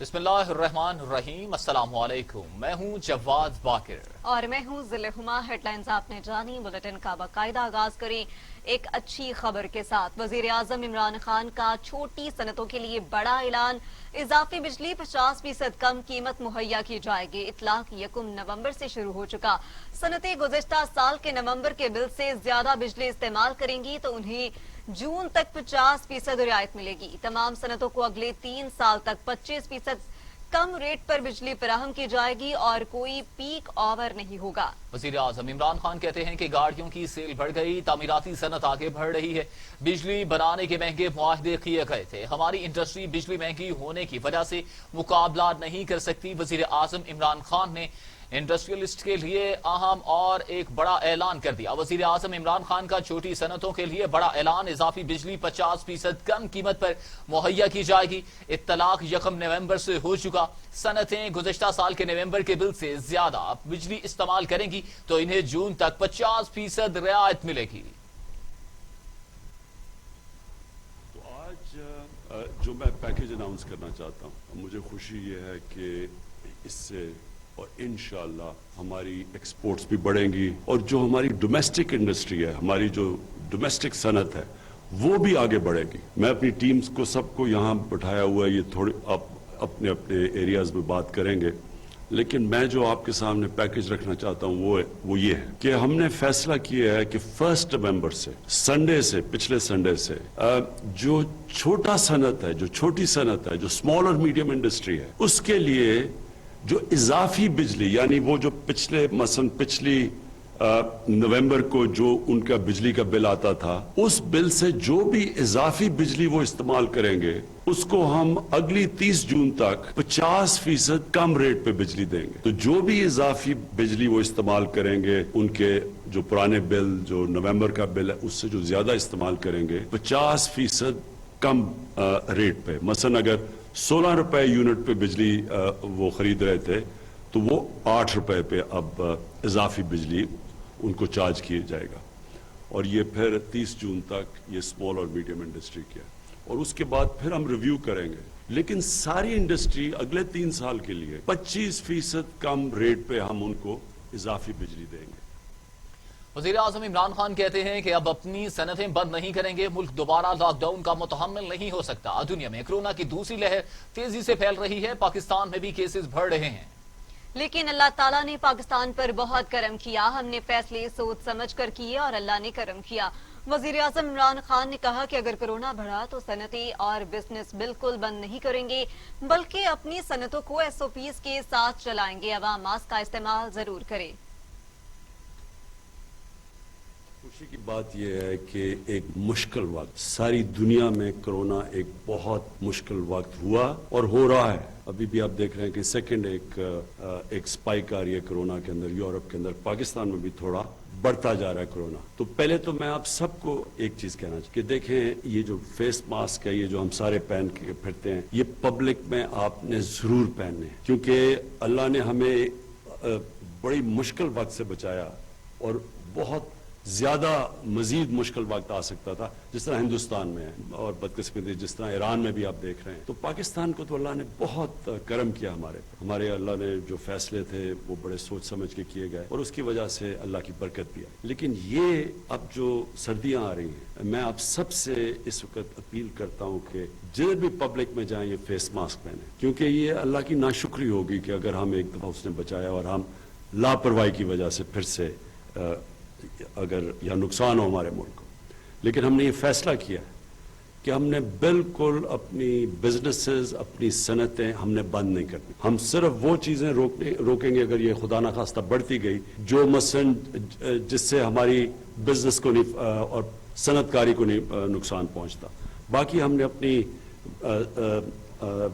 बिस्मिल्लाहिर्रहमानिर्रहीम। अस्सलाम वालेकुम। मैं हूं जवाद बाकिर और मैं हूं ज़िल-ए-हुमा। हेडलाइंस आपने जानी, बुलेटिन का बाकायदा आगाज करें एक अच्छी खबर के साथ। वजीर आजम इमरान खान का छोटी सनतों के लिए बड़ा ऐलान। इजाफी बिजली 50% कम कीमत मुहैया की जाएगी। इतलाक 1 नवंबर से शुरू हो चुका। सनतें गुज़िश्ता साल के नवंबर के बिल से ज्यादा बिजली इस्तेमाल करेंगी तो उन्हें जून तक 50% रियायत मिलेगी। तमाम सनतों को अगले 3 साल तक 25% कम रेट पर बिजली फराहम की जाएगी और कोई पीक ओवर नहीं होगा। वजीर आजम इमरान खान कहते हैं कि गाड़ियों की सेल बढ़ गई, तामीराती सनत आगे बढ़ रही है। बिजली बनाने के महंगे मुआहदे किए गए थे। हमारी इंडस्ट्री बिजली महंगी होने की वजह से मुकाबला नहीं कर सकती। वजीर आजम इमरान खान ने इंडस्ट्रियलिस्ट के लिए अहम और एक बड़ा ऐलान कर दिया। वजीर आजम इमरान खान का छोटी सनतों के लिए बड़ा ऐलान। इजाफी बिजली 50% कम कीमत पर मुहैया की जाएगी। इत्तलाक 1 नवंबर से हो चुका। सनतें गुज़िश्ता साल के नवंबर के बिल से ज्यादा बिजली इस्तेमाल करेंगी तो इन्हें जून तक 50% रियायत मिलेगी। तो आज जो मैं पैकेज अनाउंस करना चाहता हूँ, मुझे खुशी ये है कि इससे और इंशाअल्लाह हमारी एक्सपोर्ट्स भी बढ़ेंगी और जो हमारी डोमेस्टिक इंडस्ट्री है, हमारी जो डोमेस्टिक सनत है, वो भी आगे बढ़ेगी। मैं अपनी टीम्स को सबको यहाँ बैठाया हुआ है, ये थोड़ी आप अपने अपने एरियाज में बात करेंगे, लेकिन मैं जो आपके सामने पैकेज रखना चाहता हूँ वो ये है कि हमने फैसला किया है कि 1 नवंबर से संडे से, पिछले संडे से जो छोटा सनत है, जो छोटी सनत है, जो स्मॉल और मीडियम इंडस्ट्री है, उसके लिए जो इजाफी बिजली, यानी वो जो पिछली नवंबर को जो उनका बिजली का बिल आता था, उस बिल से जो भी इजाफी बिजली वो इस्तेमाल करेंगे उसको हम अगली 30 जून तक 50% कम रेट पे बिजली देंगे। तो जो भी इजाफी बिजली वो इस्तेमाल करेंगे, उनके जो पुराने बिल, जो नवंबर का बिल है, उससे जो ज्यादा इस्तेमाल करेंगे 50% कम रेट पे। मसलन अगर 16 रुपए यूनिट पे बिजली वो खरीद रहे थे तो वो 8 रुपए पे अब इजाफी बिजली उनको चार्ज किया जाएगा। और ये फिर 30 जून तक ये स्मॉल और मीडियम इंडस्ट्री किया और उसके बाद फिर हम रिव्यू करेंगे। लेकिन सारी इंडस्ट्री अगले 3 साल के लिए 25% कम रेट पे हम उनको इजाफी बिजली देंगे। वज़ीर आज़म इमरान खान कहते हैं कि अब अपनी सनतें बंद नहीं करेंगे। मुल्क दोबारा लॉकडाउन का मुतहम्मिल नहीं हो सकता। दुनिया में कोरोना की दूसरी लहर तेजी से फैल रही है। पाकिस्तान में भी केसेस बढ़ रहे हैं, लेकिन अल्लाह ताला ने पाकिस्तान पर बहुत करम किया। हमने फैसले सोच समझ कर किए और अल्लाह ने करम किया। वज़ीर आज़म इमरान खान ने कहा कि अगर कोरोना बढ़ा तो सनतें और बिजनेस बिल्कुल बंद नहीं करेंगे, बल्कि अपनी सनतों को SOPs के साथ चलाएंगे। अवाम मास्क का इस्तेमाल जरूर करे। खुशी की बात यह है कि एक मुश्किल वक्त, सारी दुनिया में कोरोना एक बहुत मुश्किल वक्त हुआ और हो रहा है। अभी भी आप देख रहे हैं कि सेकंड एक स्पाइक आ रही है कोरोना के अंदर, यूरोप के अंदर, पाकिस्तान में भी थोड़ा बढ़ता जा रहा है कोरोना। तो पहले तो मैं आप सबको एक चीज कहना चाहिए कि देखें, ये जो फेस मास्क है, ये जो हम सारे पहन के फिरते हैं, ये पब्लिक में आपने जरूर पहनने हैं, क्योंकि अल्लाह ने हमें बड़ी मुश्किल वक्त से बचाया और बहुत ज्यादा मजीद मुश्किल वक्त आ सकता था, जिस तरह हिंदुस्तान में है और बदकिस्मती जिस तरह ईरान में भी आप देख रहे हैं। तो पाकिस्तान को तो अल्लाह ने बहुत करम किया हमारे अल्लाह ने जो फैसले थे वो बड़े सोच समझ के किए गए और उसकी वजह से अल्लाह की बरकत भी आई। लेकिन ये अब जो सर्दियां आ रही हैं, मैं आप सबसे इस वक्त अपील करता हूं कि जिधर भी पब्लिक में जाएं ये फेस मास्क पहने, क्योंकि ये अल्लाह की नाशुक्री होगी कि अगर हम एक दफा उसने बचाया और हम लापरवाही की वजह से फिर से अगर या नुकसान हो हमारे मुल्क को। लेकिन हमने ये फैसला किया कि हमने बिल्कुल अपनी बिजनेसेस, अपनी सनतें हमने बंद नहीं करनी। हम सिर्फ वो चीजें रोकेंगे अगर ये खुदा ना खास्ता बढ़ती गई, जो मसलन जिससे हमारी बिजनेस को नहीं और सनतकारी को नहीं नुकसान पहुंचता। बाकी हमने अपनी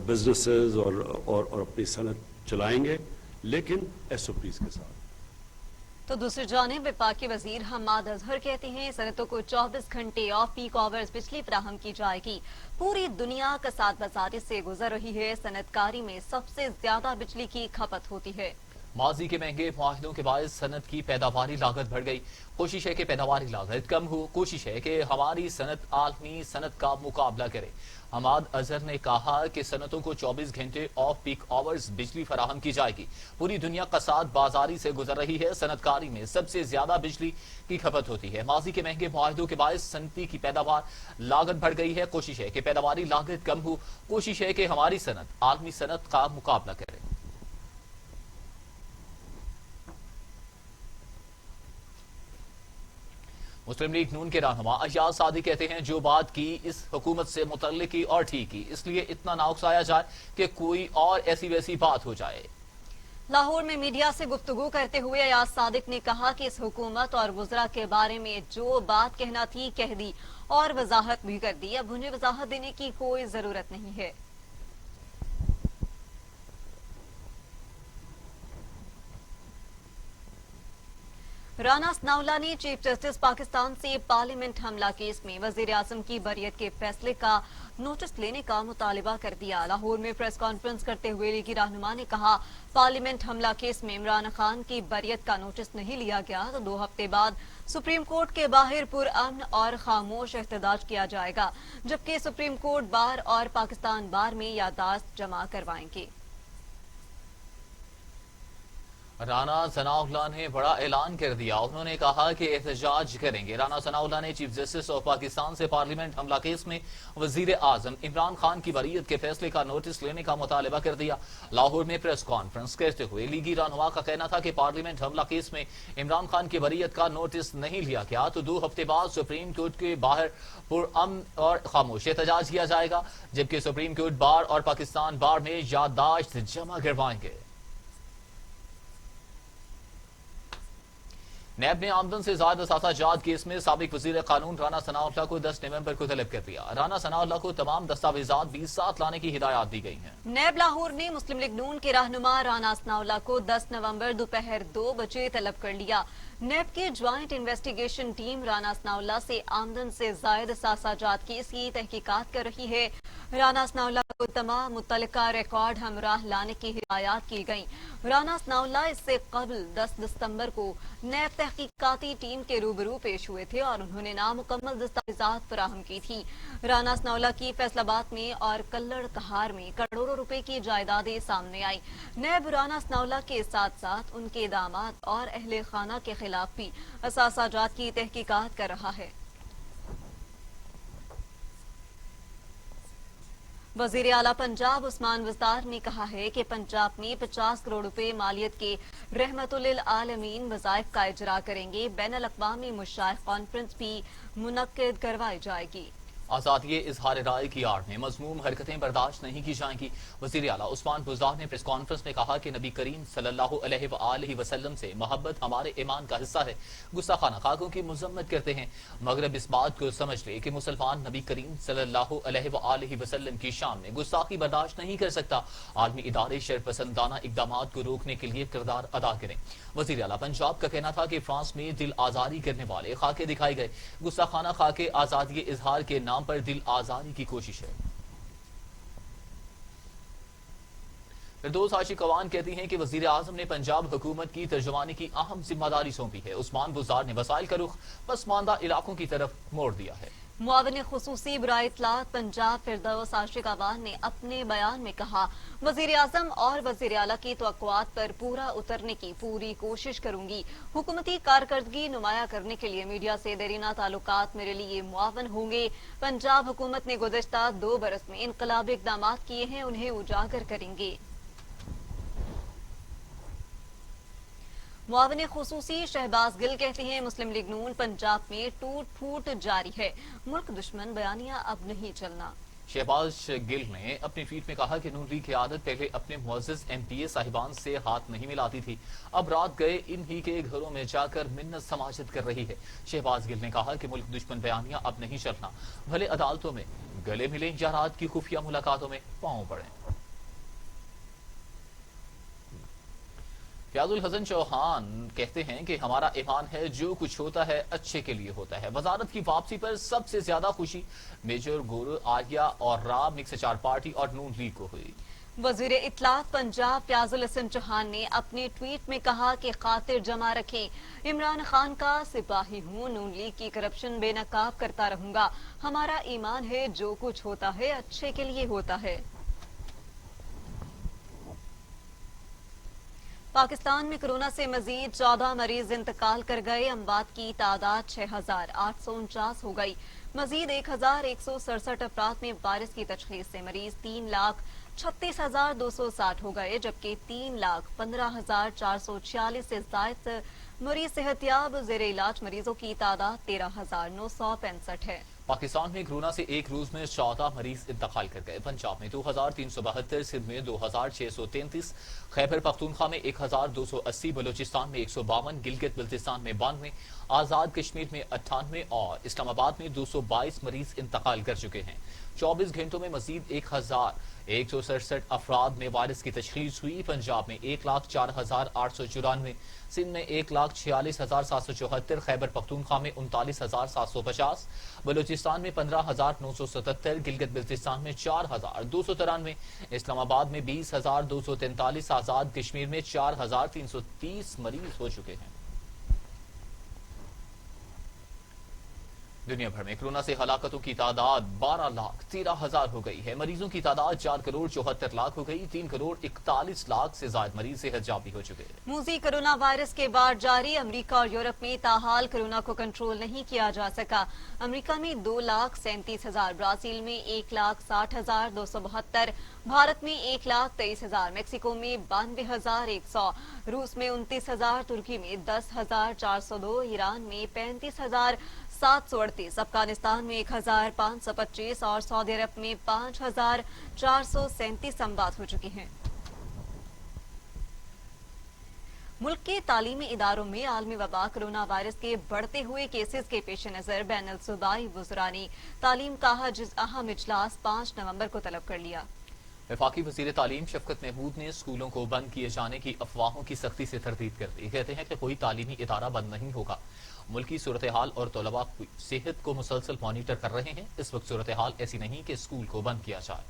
बिजनेसेस और अपनी सनत चलाएंगे, लेकिन SOPs के साथ। तो दूसरी जानिब वफाकी वजीर हम्माद अजहर कहते हैं सनतों को 24 घंटे ऑफ पीक आवर्स बिजली फराहम की जाएगी। पूरी दुनिया कसाद बजारी से गुजर रही है। सनतकारी में सबसे ज्यादा बिजली की खपत होती है। ماضی کے مہنگے معاہدوں کے باعث صنعت کی پیداواری لاگت بڑھ گئی. کوشش ہے کہ پیداواری لاگت کم ہو. کوشش ہے کہ ہماری صنعت عالمی صنعت کا مقابلہ کرے. حماد اظہر نے کہا کہ صنعتوں کو 24 گھنٹے آف پیک آورز بجلی فراہم کی جائے گی. پوری دنیا کساد بازاری سے گزر رہی ہے. صنعت کاری میں سب سے زیادہ بجلی کی کھپت ہوتی ہے. ماضی کے مہنگے معاہدوں کے باعث صنعتی کی پیداوار لاگت بڑھ گئی ہے. کوشش ہے کہ پیداواری لاگت کم ہو. کوشش ہے کہ ہماری صنعت عالمی صنعت کا مقابلہ کرے. مسلم لیگ نون کے رہنما ایاز صادق کہتے ہیں جو بات کی اس حکومت سے متعلق کی اور ٹھیک کی، اس لیے اتنا نہ اکسایا جائے کہ کوئی اور ایسی ویسی بات ہو جائے. لاہور میں میڈیا سے گفتگو کرتے ہوئے ایاز صادق نے کہا کہ اس حکومت اور وزراء کے بارے میں جو بات کہنا تھی کہہ دی اور وضاحت بھی کر دی. اب انہیں وضاحت دینے کی کوئی ضرورت نہیں ہے. رانا ثناءاللہ نے چیف جسٹس پاکستان سے پارلیمنٹ حملہ کیس میں وزیر اعظم کی بریت کے فیصلے کا نوٹس لینے کا مطالبہ کر دیا. لاہور میں پریس کانفرنس کرتے ہوئے لیگی رہنما نے کہا پارلیمنٹ حملہ کیس میں عمران خان کی بریت کا نوٹس نہیں لیا گیا تو 2 ہفتے بعد سپریم کورٹ کے باہر پرامن اور خاموش احتجاج کیا جائے گا، جبکہ سپریم کورٹ بار اور پاکستان بار میں یادداشت جمع کروائیں گے. رانا ثناءاللہ نے بڑا اعلان کر دیا. انہوں نے کہا کہ احتجاج کریں گے. رانا ثناءاللہ نے چیف جسٹس آف پاکستان سے پارلیمنٹ حملہ کیس میں وزیر اعظم عمران خان کی بریت کے فیصلے کا نوٹس لینے کا مطالبہ کر دیا. لاہور میں پریس کانفرنس کرتے ہوئے لیگی رہنما کا کہنا تھا کہ پارلیمنٹ حملہ کیس میں عمران خان کی بریت کا نوٹس نہیں لیا گیا تو 2 ہفتے بعد سپریم کورٹ کے باہر پرامن اور خاموش احتجاج کیا جائے گا، جبکہ سپریم کورٹ بار اور پاکستان بار میں یادداشت جمع کروائیں گے. نیب نے آمدن سے زائد اثاثہ جات کیس میں سابق وزیر قانون رانا ثناءاللہ کو 10 نومبر کو طلب کر دیا. رانا ثناءاللہ کو تمام دستاویزات بھی ساتھ لانے کی ہدایات دی گئی ہیں. نیب لاہور نے مسلم لیگ نون کے رہنما رانا ثناءاللہ کو 10 نومبر دوپہر 2 بجے طلب کر لیا. نیب کی joint investigation team Rana Sanaullah سے آمدن سے زائد اثاثہ جات کیس کی تحقیقات کر رہی ہے. رانا ثناءاللہ کو تمام متعلقہ ریکارڈ ہمراہ لانے کی ہدایات کی گئیں. رانا ثناءاللہ اس سے قبل 10 دسمبر کو نیب تحقیقاتی ٹیم کے روبرو پیش ہوئے تھے اور انہوں نے نامکمل دستاویزات فراہم کی تھی. رانا ثناءاللہ کی فیصل آباد میں اور کلڑ کہار میں کروڑوں روپے کی جائیدادیں سامنے آئی. نیب رانا ثناءاللہ کے ساتھ ساتھ ان کے داماد اور اہل خانہ کے خلاف بھی اثاثہ جات کی تحقیقات کر رہا ہے. وزیر اعلیٰ پنجاب عثمان وزدار نے کہا ہے کہ پنجاب میں 50 کروڑ روپے مالیت کے رحمت للعالمین وظائف کا اجرا کریں گے. بین الاقوامی مشائخ کانفرنس بھی منعقد کروائی جائے گی. آزادی اظہار رائے کی آڑ میں مذموم حرکتیں برداشت نہیں کی جائیں گی. وزیر اعلیٰ عثمان بزدار نے پریس کانفرنس میں کہا کہ نبی کریم صلی اللہ علیہ وآلہ وسلم سے محبت ہمارے ایمان کا حصہ ہے. گستاخانہ خاکوں کی مذمت کرتے ہیں. مغرب اس بات کو سمجھ لے کہ مسلمان نبی کریم صلی اللہ علیہ وآلہ وسلم کی شان میں گستاخی برداشت نہیں کر سکتا. عالمی ادارے شر پسندانہ اقدامات کو روکنے کے لیے کردار ادا کریں. وزیر اعلیٰ پنجاب کا کہنا تھا کہ فرانس میں دل آزاری کرنے والے خاکے دکھائے گئے. گستاخانہ خاکے آزادی اظہار کے نام پر دل آزاری کی کوشش ہے. فردوس عاشق قوان کہتی ہیں کہ وزیر اعظم نے پنجاب حکومت کی ترجمانی کی اہم ذمہ داری سونپی ہے. عثمان بزدار نے وسائل کا رخ پسماندہ علاقوں کی طرف موڑ دیا ہے. معاون خصوصی برائے اطلاعات پنجاب فردوس عاشق قوان نے اپنے بیان میں کہا وزیر اعظم اور وزیر اعلیٰ کی توقعات پر پورا اترنے کی پوری کوشش کروں گی. حکومتی کارکردگی نمایاں کرنے کے لیے میڈیا سے دیرینہ تعلقات میرے لیے معاون ہوں گے. پنجاب حکومت نے گزشتہ 2 برس میں انقلابی اقدامات کیے ہیں، انہیں اجاگر کریں گے. معاون خصوصی شہباز گل کہتے ہیں مسلم لیگ نون پنجاب میں ٹوٹ پھوٹ جاری ہے، ملک دشمن بیانیہ اب نہیں چلنا. شہباز گل نے اپنی ٹویٹ میں کہا کہ نون لیگ کی عادت پہلے اپنے معزز ایم پی اے صاحبان سے ہاتھ نہیں ملاتی تھی، اب رات گئے انہی کے گھروں میں جا کر منت سماجت کر رہی ہے. شہباز گل نے کہا کہ ملک دشمن بیانیہ اب نہیں چلنا، بھلے عدالتوں میں گلے ملیں یا رات کی خفیہ ملاقاتوں میں پاؤں پڑیں. فیاض الحسن چوہان کہتے ہیں کہ ہمارا ایمان ہے جو کچھ ہوتا ہے اچھے کے لیے ہوتا ہے. وزارت کی واپسی پر سب سے زیادہ خوشی میجر گورو آریہ اور رام مکس 4 پارٹی اور نون لیگ کو ہوئی. वजीर इत्तलात पंजाब फयाजुल हसन चौहान ने अपने ट्वीट में कहा कि खातिर जमा रखें, इमरान खान का सिपाही हूँ, नून लीग की करप्शन बेनकाब करता रहूंगा। हमारा ईमान है जो कुछ होता है अच्छे के लिए होता है। पाकिस्तान में कोरोना से मजीद 14 मरीज इंतकाल कर गए। अमवात की तादाद 6,849 हो गई। मजीद 1,167 अफराद में वायरस की तशखीस से मरीज 3,36,260 हो गए, जबकि 3,15,446 से जायद मरीज सेहतियाब। जेर इलाज मरीजों की तादाद 13,965 है। पाकिस्तान में कोरोना से एक रोज में 14 मरीज इंतकाल कर गए। पंजाब में 2,372, सिंध में 2,633, खैबर पख्तूनख्वा में 1,280, बलूचिस्तान में 152, गिलगित बल्तिस्तान में 92, आजाद कश्मीर में 98 और इस्लामाबाद में 222 मरीज इंतकाल कर चुके हैं। 24 घंटों में मजीद 1,167 अफराद में वायरस की तशखीस हुई। पंजाब में 1,04,894, सिंध में 1,46,774, खैबर पख्तूनख्वा में 39,750, बलूचिस्तान में 15,977, गिलगित बल्तिस्तान में 4,293, इस्लामाबाद में 20,243, आजाद कश्मीर में 4,330 मरीज हो चुके हैं। दुनिया भर में कोरोना से हलाकतों की तादाद 12,13,000 हो गई है। मरीजों की तादाद 4,74,00,000 हो गई। 3,41,00,000 से ज्यादा मरीज सेहतयाबी हो चुके हैं। मूजी कोरोना वायरस के बाद जारी। अमेरिका और यूरोप में ताहाल कोरोना को कंट्रोल नहीं किया जा सका। अमेरिका में 2,37,000, ब्राजील में 1,60,272, भारत में 1,23,000, मेक्सिको में 92,100, रूस में 29,000, तुर्की में 10,402, ईरान में 35,738, अफगानिस्तान में 1,525 और सऊदी अरब में 5,437 अमवात हो चुकी हैं। मुल्क के तालीमी इदारों में आलमी वबा कोरोना वायरस के बढ़ते हुए केसेस के पेश नजर बैनुल सूबाई वज़रा ने तालीम का अहम इजलास 5 नवंबर को तलब कर लिया। वफाकी वज़ीर तालीम शफकत महमूद ने स्कूलों को बंद किए जाने की अफवाहों की सख्ती से तरदीद कर दी। कहते हैं कि कोई तालीमी इदारा बंद नहीं होगा। मुल्की सूरत हाल और तलबा की सेहत को मुसलसल मॉनिटर कर रहे हैं। इस वक्त सूरत हाल ऐसी नहीं कि स्कूल को बंद किया जाए।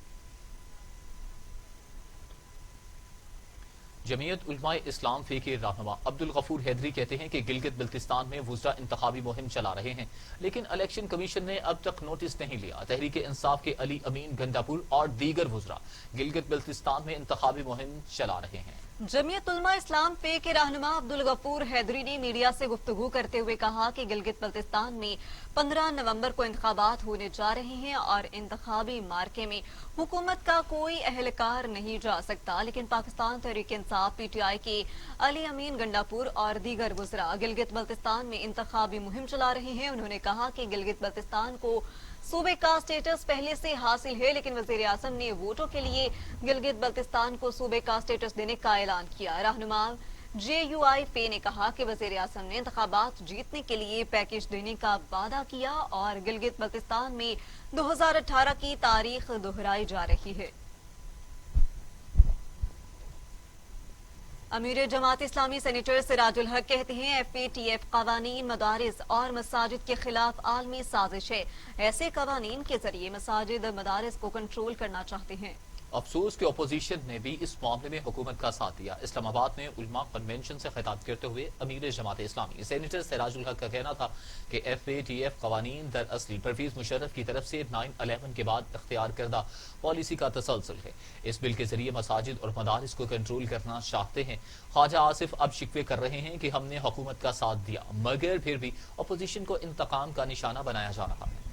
जमीयत उलमाए इस्लाम फे के रहनुमा अब्दुल गफूर हैदरी कहते हैं कि गिलगित बल्तिस्तान में वुज़रा इंतखाबी मुहिम चला रहे हैं, लेकिन इलेक्शन कमीशन ने अब तक नोटिस नहीं लिया। तहरीक इंसाफ के अली अमीन गंडापुर और दीगर वुज़रा गिलगित बल्तिस्तान में इंतखाबी मुहिम चला रहे हैं। जमीयत उलमा इस्लाम फे के रहनुमा अब्दुल गफूर हैदरी ने मीडिया से गुफ्तगू करते हुए कहा कि गिलगित बल्तिस्तान में 15 नवंबर को इंतखाबात होने जा रहे हैं और इंतखाबी मार्के में हुकूमत का कोई अहलकार नहीं जा सकता। लेकिन पाकिस्तान तहरीक इंसाफ PTI के अली अमीन गंडापुर और दीगर वुज़रा गिलगित बल्तिस्तान में इंतखाबी मुहिम चला रहे हैं। उन्होंने कहा कि गिलगित बल्तिस्तान को सूबे का स्टेटस पहले से हासिल है, लेकिन वज़ीर आज़म ने वोटों के लिए गिलगित बल्तिस्तान को सूबे का स्टेटस देने का ऐलान किया। रहनुमा JUI फे ने कहा कि वज़ीर आज़म ने इंतखाबात जीतने के लिए पैकेज देने का वादा किया और गिलगित बल्तिस्तान में 2018 की तारीख दोहराई जा रही है। अमीर जमात इस्लामी सेनेटर सिराजुल हक कहते हैं FATF कवानीन मदारिस और मसाजिद के खिलाफ आलमी साजिश है। ऐसे कवानीन के जरिए मसाजिद मदारिस को कंट्रोल करना चाहते हैं। अफसोस कि अपोजिशन ने भी इस मामले में हुकूमत का साथ दिया। इस्लामाबाद में उलमा कन्वेंशन से खिताब करते हुए अमीर जमात इस्लामी सेनेटर सिराजुल हक का कहना था कि FATF कवानीन दरअसल परवेज मुशर्रफ की तरफ से 9/11 के बाद इख्तियार करदा पॉलिसी का तसलसल है। इस बिल के जरिए मसाजिद और मदारिस को कंट्रोल करना चाहते हैं। ख्वाजा आसिफ अब शिकवे कर रहे हैं कि हमने हुकूमत का साथ दिया, मगर फिर भी अपोजिशन को इंतकाम का निशाना बनाया जा रहा है।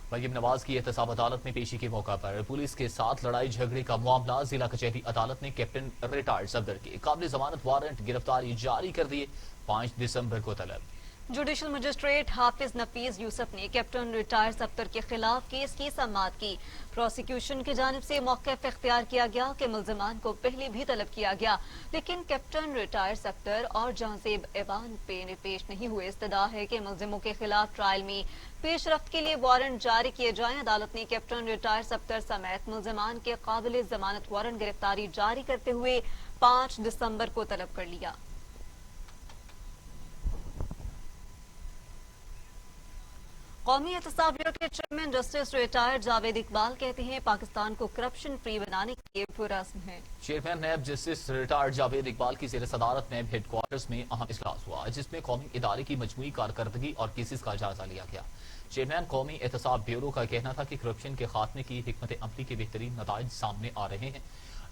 मरियम नवाज की एहतसाब अदालत में पेशी के मौका पर पुलिस के साथ लड़ाई झगड़े का मामला जिला कचहरी अदालत ने कैप्टन रिटायर्ड सफदर के काबिल जमानत वारंट गिरफ्तारी जारी कर दिए। 5 दिसंबर को तलब। जुडिशल मजिस्ट्रेट हाफिज नफीस यूसुफ ने कैप्टन रिटायर्ड सफदर के खिलाफ केस की समाअत की। प्रोसिक्यूशन की जानिब से मौक़िफ़ इख्तियार किया गया कि मुल्ज़िमान को पहले भी तलब किया गया, लेकिन कैप्टन रिटायर्ड सफदर और जहांजेब ऐवान पे पेश नहीं हुए। इस्तदा है कि मुल्ज़िमों के खिलाफ ट्रायल में पेशरफ्त के लिए वारंट जारी किए जाएं। अदालत ने कैप्टन रिटायर्ड सफदर समेत मुल्ज़िमान के काबिल जमानत वारंट गिरफ्तारी जारी करते हुए 5 दिसंबर को तलब कर लिया। कौमी एहतसाब ब्यूरो के chairman justice retired Javed Iqbal कहते हैं पाकिस्तान को करप्शन फ्री बनाने के लिए पुरज़्म है। Chairman NAB justice retired Javed Iqbal की ज़ेर सदारत नैब हेडक्वार्टर्स में अहम इजलास हुआ, जिसमें कौमी इदारे की मजमूई कारकर्दगी और केसेस का जायजा लिया गया। चेयरमैन कौमी एहतसाब ब्यूरो का कहना था कि करप्शन के खात्मे की हिकमत अमली के बेहतरीन नताइज सामने आ रहे हैं।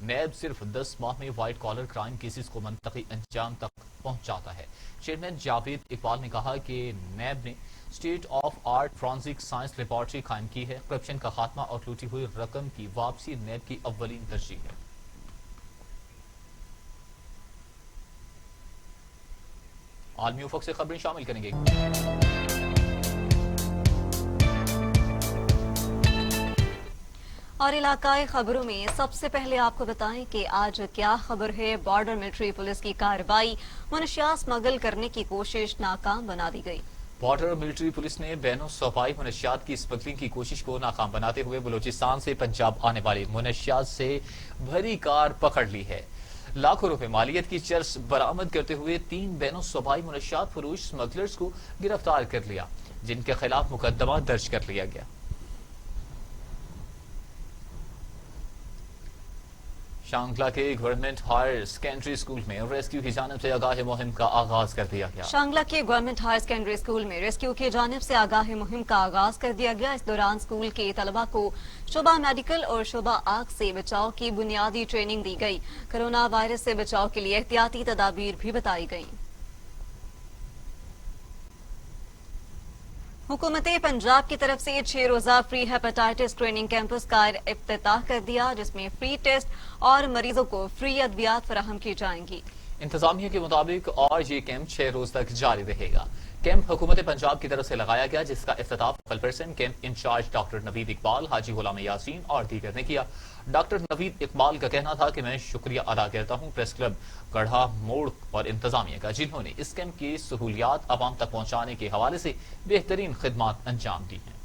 नैब सिर्फ 10 माह में वाइट कॉलर क्राइम केसेस को मंतकी अंजाम तक पहुंचाता है। चेयरमैन जावेद इकबाल ने कहा कि नैब ने state of art forensic science laboratory कायम की है। करप्शन का खात्मा और लूटी हुई रकम की वापसी नैब की अव्वलीन तरजीह है। आलमी उफक से खबरें शामिल करेंगे। और इलाकाई खबरों में सबसे पहले आपको बताएं कि आज क्या खबर है। बॉर्डर मिलिट्री पुलिस की कार्रवाई, मनशियात स्मगल करने की कोशिश नाकाम बना दी गई। बॉर्डर मिलिट्री पुलिस ने बैनो सफाई मनशियात की स्मगलिंग की कोशिश को नाकाम बनाते हुए बलूचिस्तान से पंजाब आने वाली मनशियात से भरी कार पकड़ ली है। लाखों रुपए मालियत की चर्स बरामद करते हुए 3 बैनो सफाई मनशियात फरोश स्मगलर्स को गिरफ्तार कर लिया, जिनके खिलाफ मुकदमा दर्ज कर लिया गया। शांगला के गवर्नमेंट हायर सेकेंडरी स्कूल में रेस्क्यू की जानिब से आगाही मुहिम का आगाज कर दिया गया। शांगला के गवर्नमेंट हायर सेकेंडरी स्कूल में रेस्क्यू की जानिब से आगाही मुहिम का आगाज कर दिया गया। इस दौरान स्कूल के तलबा को शोबा मेडिकल और शोबा आग से बचाव की बुनियादी ट्रेनिंग दी गई। कोरोना वायरस से बचाव के लिए एहतियाती तदाबीर भी बताई गई। हुकूमत पंजाब की तरफ से 6 रोजा फ्री हेपेटाइटिस ट्रेनिंग कैंपस का इफ्तिताह कर दिया, जिसमें फ्री टेस्ट और मरीजों को फ्री अद्वियात फराहम की जाएंगी। इंतजामिया के मुताबिक और ये कैंप 6 रोज तक जारी रहेगा। कैंप हुकूमत पंजाब की तरफ से लगाया गया, जिसका इफ्तिताह person camp incharge doctor Naveed Iqbal, Haji Ghulam Yasin और दीगर ने किया। डॉक्टर नवीद इकबाल का कहना था कि मैं शुक्रिया अदा करता हूँ प्रेस क्लब गढ़ा मोड़ और इंतजामिया का, जिन्होंने इस कैंप की सहूलियात आवाम तक पहुंचाने के हवाले से बेहतरीन खिदमात अंजाम दी हैं।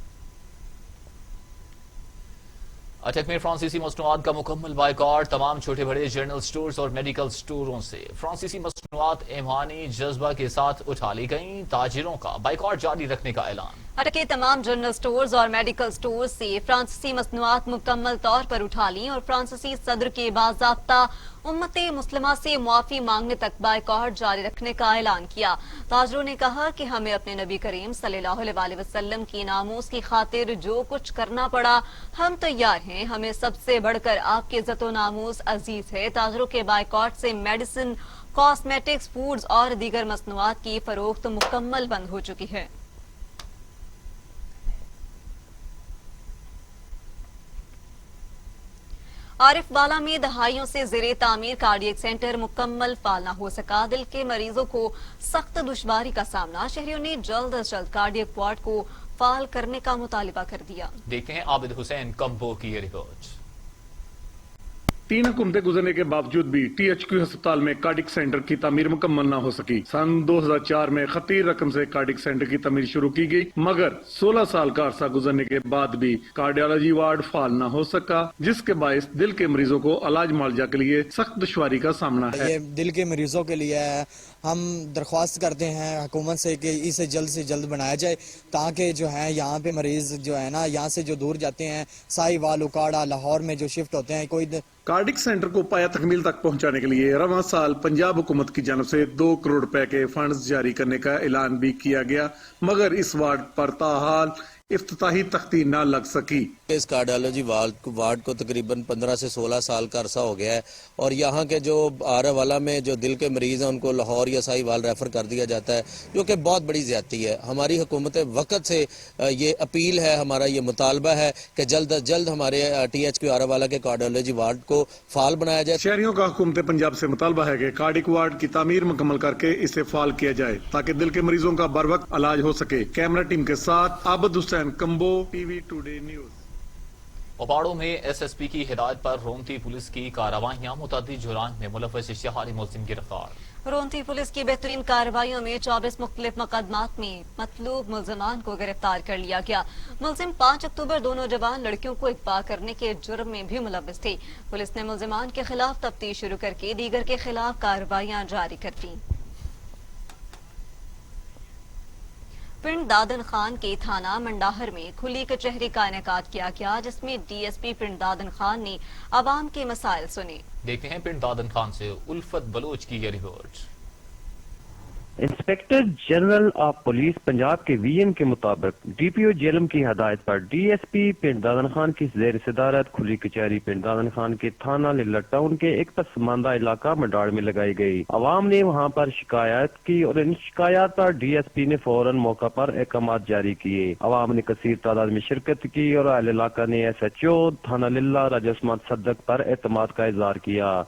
अटक में फ्रांसीसी मसनूआत का मुकम्मल बाइकॉट, तमाम छोटे बड़े जनरल स्टोर्स और मेडिकल स्टोरों से फ्रांसीसी मसनूआत ईमानी जज्बा के साथ उठा ली गई। ताजिरों का बाइकॉट जारी रखने का ऐलान। अटक के तमाम जनरल स्टोर्स और मेडिकल स्टोर्स से फ्रांसीसी मसनूआत मुकम्मल तौर पर उठा ली और फ्रांसीसी सदर के बाज़ाब्ता उम्मत मुस्लिमा से मुआफी मांगने तक बाइकॉट जारी रखने का ऐलान किया। ताजरों ने कहा कि हमें अपने नबी करीम सल्लल्लाहु अलैहि वसल्लम की नामूस की खातिर जो कुछ करना पड़ा हम तैयार हैं। हमें सबसे बढ़कर आपकी इज्जत व नामूस अजीज है। ताजरों के बाइकॉट से मेडिसिन, कॉस्मेटिक्स, फूड्स और दीगर मसनूआत की फरोख्त मुकम्मल बंद हो चुकी है। आरिफ वाला में दहाइयों से ज़ेरे तामीर कार्डियक सेंटर मुकम्मल फाल न हो सका। दिल के मरीजों को सख्त दुश्वारी का सामना। शहरियों ने जल्द अज जल्द कार्डियक वार्ड को फाल करने का मुतालिबा कर दिया। देखते हैं आबिद हुसैन कंबो की ये रिपोर्ट। 3 हुकूमतें गुजरने के बावजूद भी THQ अस्पताल में कार्डिक सेंटर की तामीर मुकम्मल न हो सकी। सन 2004 में खतीर रकम से कार्डिक सेंटर की तामीर शुरू की गई, मगर 16 साल का अरसा गुजरने के बाद भी कार्डियोलॉजी वार्ड फाल न हो सका, जिसके बायस दिल के मरीजों को इलाज मुआवजा के लिए सख्त दुश्वारी का सामना है। ये दिल के मरीजों के लिए हम दरख्वास्त करते हैं हुकूमत से कि इसे जल्द से जल्द बनाया जाए, ताकि जो है यहाँ पे मरीज जो है ना, यहाँ से जो दूर जाते हैं साहिवाल, उकाड़ा, लाहौर में जो शिफ्ट होते हैं, कोई कार्डिक सेंटर को पाया तकमील तक पहुंचाने के लिए रवां साल पंजाब हुकूमत की जानब से 2 करोड़ रुपए के फंड्स जारी करने का ऐलान भी किया गया, मगर इस वार्ड पर ताहाल इफ्तिताही तख्ती न लग सकी। इस कार्डियोलॉजी वार्ड को तकरीबन 15 से 16 साल का अरसा हो गया है और यहाँ के जो आरावाला में जो दिल के मरीज हैं उनको लाहौर या साहिवाल रेफर कर दिया जाता है, जो कि बहुत बड़ी ज्यादती है। हमारी हुकूमत वक्त से ये अपील है, हमारा ये मुतालबा है कि जल्द अज जल्द हमारे THQ आरावाला के कार्डियोलॉजी वार्ड को फाल बनाया जाए। शहरियों का हुकूमत पंजाब से मुतालबा है कि कार्डिक वार्ड की तामीर मुकम्मल करके इसे फाल किया जाए, ताकि दिल के मरीजों का बर वक्त इलाज हो सके। कैमरा टीम के साथ Abid Hussain, Kamboh, TV today news. उपाड़ों में SSP की हिदायत पर रोंती पुलिस की कार्रवाइयां, मुतअद्दिद जुर्म में मुलव्वस इश्तिहारी मुलजिम गिरफ्तार। रोंती पुलिस की बेहतरीन कार्रवाइयों में 24 मुख्तलिफ मुकदमात में मतलूब मुलजमान को गिरफ्तार कर लिया गया। मुलजिम 5 अक्टूबर 2 नौजवान लड़कियों को अगवा करने के जुर्म में भी मुलव्वस थे। पुलिस ने मुलजमान के खिलाफ तफ्तीश शुरू करके दीगर के खिलाफ कार्रवाइयां जारी कर दी। پنڈ دادن خان کے تھانہ منڈاہر میں کھلی کچہری کا انعقاد کیا گیا، جس میں D S P Pind Dadan Khan نے عوام کے مسائل سنے۔ دیکھتے ہیں پنڈ دادن خان سے الفت بلوچ کی یہ report. Inspector general of police Punjab کے وی ایم کے مطابق ڈی پی او جیلم کی ہدایت پر D S P Pind Dadan Khan کی زیر صدارت کھلی کچہری پنڈ دادن خان کے تھانہ للہ ٹاؤن کے ایک پسماندہ علاقہ منڈاڑ میں لگائی گئی۔ عوام نے وہاں پر شکایات کی اور ان شکایات پر ڈی ایس پی نے فوراً موقع پر احکامات جاری کیے۔ عوام نے کثیر تعداد میں شرکت کی اور اہل علاقہ نے ایس ایچ او تھانہ للہ راجہ عثمان صدق پر اعتماد کا اظہار کیا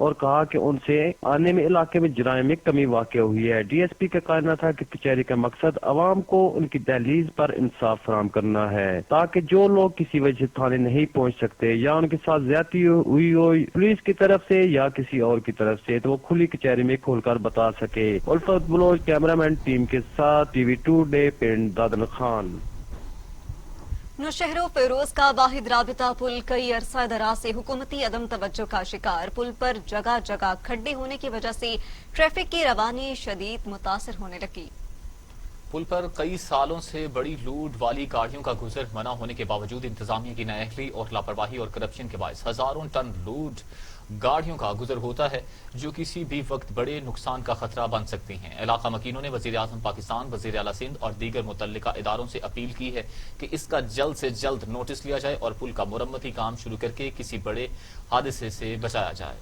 اور کہا کہ ان سے آنے میں علاقے میں جرائم میں کمی واقع ہوئی ہے۔ ڈی ایس پی کا کہنا تھا کہ کچہری کا مقصد عوام کو ان کی دہلیز پر انصاف فراہم کرنا ہے تاکہ جو لوگ کسی وجہ سے تھانے نہیں پہنچ سکتے یا ان کے ساتھ زیادتی ہوئی ہو پولیس کی طرف سے یا کسی اور کی طرف سے تو وہ کھلی کچہری میں کھول کر بتا سکے۔ الفت بلوچ کیمرامین ٹیم کے ساتھ T V today Pind Dadan Khan. نوشہر و فیروز کا واحد رابطہ پل کئی عرصہ دراز سے حکومتی عدم توجہ کا شکار۔ پل پر جگہ جگہ کھڈے ہونے کی وجہ سے ٹریفک کی روانی شدید متاثر ہونے لگی۔ پل پر کئی سالوں سے بڑی لوڈ والی گاڑیوں کا گزر منع ہونے کے باوجود انتظامیہ کی نااہلی اور لاپرواہی اور کرپشن کے باعث ہزاروں ٹن لوڈ گاڑیوں کا گزر ہوتا ہے جو کسی بھی وقت بڑے نقصان کا خطرہ بن سکتی ہیں۔ علاقہ مکینوں نے وزیر اعظم پاکستان، وزیر اعلیٰ سندھ اور دیگر متعلقہ اداروں سے اپیل کی ہے کہ اس کا جلد سے جلد نوٹس لیا جائے اور پل کا مرمتی کام شروع کر کے کسی بڑے حادثے سے بچایا جائے۔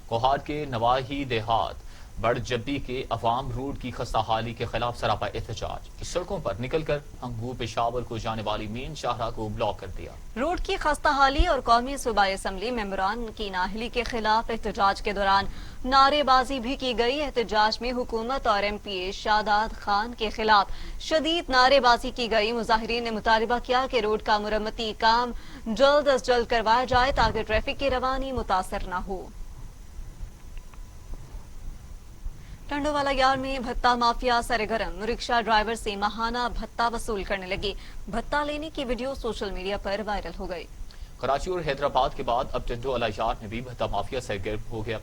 کوہاڑ کے نواحی دیہات بڑ جبی کے عوام روڈ کی خستہ حالی کے خلاف سراپا احتجاج، سڑکوں پر نکل کر ہنگو پشاور کو جانے والی مین شاہراہ کو بلاک کر دیا۔ روڈ کی خستہ حالی اور قومی صوبائی اسمبلی ممبران کی نااہلی کے خلاف احتجاج کے دوران نعرے بازی بھی کی گئی۔ احتجاج میں حکومت اور ایم پی اے شاداب خان کے خلاف شدید نعرے بازی کی گئی۔ مظاہرین نے مطالبہ کیا کہ روڈ کا مرمتی کام جلد از جلد کروایا جائے تاکہ ٹریفک کی روانی متاثر نہ ہو۔ ٹنڈو والا یار میں بھتہ مافیا سرگرم، رکشہ ڈرائیور سے ماہانہ بھتہ وصول کرنے لگے۔ بھتہ لینے کی ویڈیو سوشل میڈیا پر وائرل ہو گئی۔ کراچی اور حیدرآباد کے بعد اب ٹنڈو والا یار میں بھی بھتہ مافیا سرگرم ہو گیا۔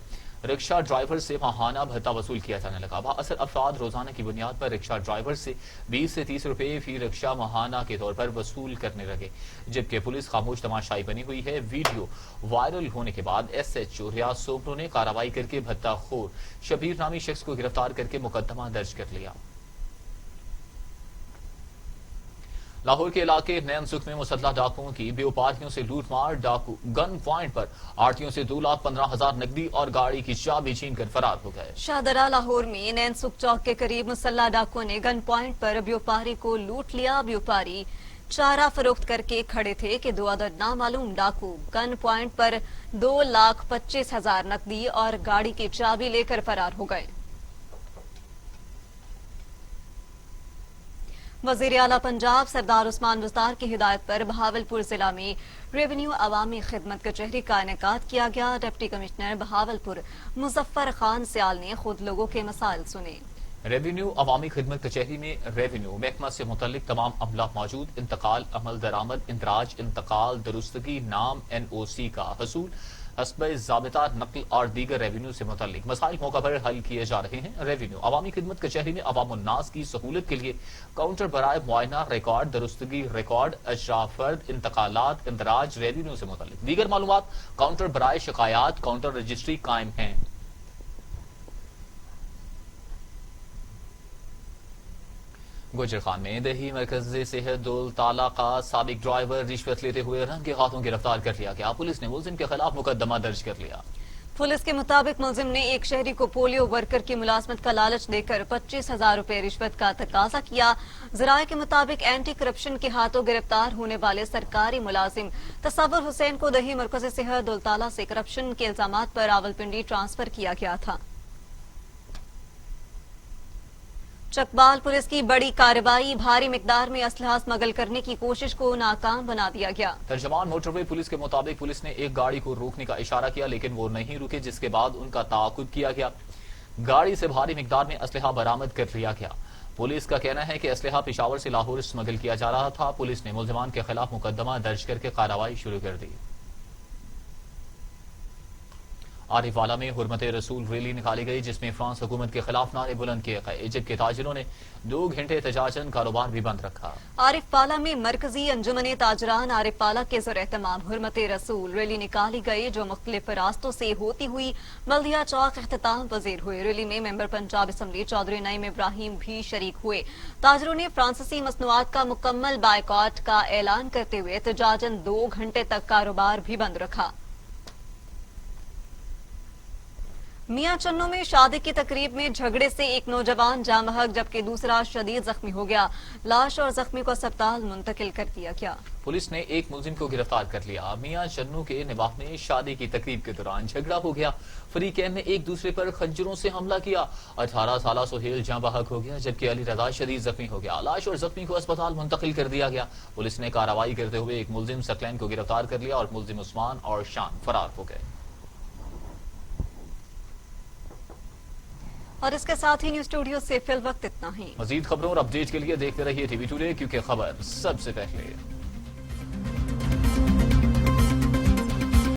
رکشہ ڈرائیور سے ماہانہ بھتہ وصول کیا جانے لگا۔ بااثر افراد روزانہ کی بنیاد پر رکشہ ڈرائیور سے 20 سے 30 روپے فی رکشہ ماہانہ کے طور پر وصول کرنے لگے، جبکہ پولیس خاموش تماشائی بنی ہوئی ہے۔ ویڈیو وائرل ہونے کے بعد ایس ایچ او ریاض سوپرو نے کارروائی کر کے بھتہ خور شبیر نامی شخص کو گرفتار کر کے مقدمہ درج کر لیا۔ لاہور کے علاقے نین سکھ میں مسلح ڈاکوؤں کی بیوپاریوں سے لوٹ مار، ڈاکو گن پوائنٹ پر آڑتیوں سے 2,15,000 نقدی اور گاڑی کی چابی چھین کر فرار ہو گئے۔ شاہدرہ لاہور میں نین سکھ چوک کے قریب مسلح ڈاکوؤں نے گن پوائنٹ پر بیوپاری کو لوٹ لیا۔ بیوپاری چارہ فروخت کر کے کھڑے تھے کہ 2 عدد نامعلوم ڈاکو گن پوائنٹ پر 2,25,000 نقدی اور گاڑی کی چابی لے کر فرار ہو گئے۔ وزیر اعلیٰ پنجاب سردار عثمان بزدار کی ہدایت پر بہاولپور ضلع میں ریونیو عوامی خدمت کچہری کا انعقاد کیا گیا۔ ڈپٹی کمشنر بہاولپور مظفر خان سیال نے خود لوگوں کے مسائل سنے۔ ریونیو عوامی خدمت کچہری میں ریونیو محکمہ سے متعلق تمام عملہ موجود، انتقال، عمل درآمد، اندراج، انتقال، درستگی، نام، این او سی کا حصول، حسب ضابطہ نقل اور دیگر ریونیو سے متعلق مسائل موقع پر حل کیے جا رہے ہیں۔ ریونیو عوامی خدمت کچہری میں عوام الناس کی سہولت کے لیے کاؤنٹر برائے معائنہ ریکارڈ، درستگی ریکارڈ، اجراء فرد، انتقالات، اندراج، ریونیو سے متعلق دیگر معلومات، کاؤنٹر برائے شکایات، کاؤنٹر رجسٹری قائم ہیں۔ گوجر خان میں دیہی مرکز صحت دول تالہ کا سابق ڈرائیور رشوت لیتے ہوئے رنگے ہاتھوں گرفتار کر لیا گیا۔ پولیس نے ملزم کے خلاف مقدمہ درج کر لیا۔ پولیس کے مطابق ملزم نے ایک شہری کو پولیو ورکر کی ملازمت کا لالچ دے کر 25,000 روپے رشوت کا تقاضا کیا۔ ذرائع کے مطابق اینٹی کرپشن کے ہاتھوں گرفتار ہونے والے سرکاری ملازم تصور حسین کو دیہی مرکز صحت دول تالہ سے کرپشن کے الزامات پر راولپنڈی ٹرانسفر کیا گیا تھا۔ چکبال پولیس کی بڑی کارروائی، بھاری مقدار میں اسلحہ اسمگل کرنے کی کوشش کو ناکام بنا دیا گیا۔ ترجمان موٹر وے پولیس کے مطابق پولیس نے ایک گاڑی کو روکنے کا اشارہ کیا لیکن وہ نہیں رکے، جس کے بعد ان کا تعاقب کیا گیا۔ گاڑی سے بھاری مقدار میں اسلحہ برآمد کر لیا گیا۔ پولیس کا کہنا ہے کہ اسلحہ پشاور سے لاہور اسمگل کیا جا رہا تھا۔ پولیس نے ملزمان کے خلاف مقدمہ درج کر کے کارروائی شروع کر دی۔ आरिफ वाला में हुर्मत रसूल रैली निकाली गई जिसमें फ्रांस हुकूमत के खिलाफ नारे बुलंद किए गए जबकि ताजिरों ने 2 घंटे एहतजाजन कारोबार भी बंद रखा। आरिफ पाला में मरकजी अंजुमन ताजरान आरिफ पाला के ज़र एहतमाम हुर्मत रसूल रैली निकाली गई जो मुख्तलिफ रास्तों से होती हुई बल्दिया चौक इख्तिताम पजीर हुई। रैली में मेंबर पंजाब असम्बली चौधरी नईम इब्राहिम भी शरीक हुए। ताजरों ने फ्रांसीसी मसनूआत का मुकम्मल बायकॉट का ऐलान करते हुए एहतजाजन 2 घंटे तक कारोबार भी बंद रखा। मियां चन्नू में शादी की तकरीब में झगड़े से एक नौजवान जाँ बहक जबकि दूसरा शदीद जख्मी हो गया। लाश और जख्मी को अस्पताल मुंतकिल कर दिया गया। पुलिस ने एक मुलजिम को गिरफ्तार कर लिया। मियां चन्नू के निवाह में शादी की तकरीब के दौरान झगड़ा हो गया। फरीकैन ने एक दूसरे पर खंजरों से हमला किया। 18 साला सुहेल जाँ बहक हो गया जबकि अली रजा शदीद जख्मी हो गया। लाश और जख्मी को अस्पताल मुंतकिल कर दिया गया। पुलिस ने कार्रवाई करते हुए एक मुलजिम सकलैन को गिरफ्तार कर लिया और मुलजिम उस्मान और शान फरार हो गए। और इसके साथ ही न्यूज स्टूडियो से फिल वक्त इतना ही। मजीद खबरों और अपडेट के लिए देखते रहिए टीवी टुडे क्योंकि खबर सबसे पहले।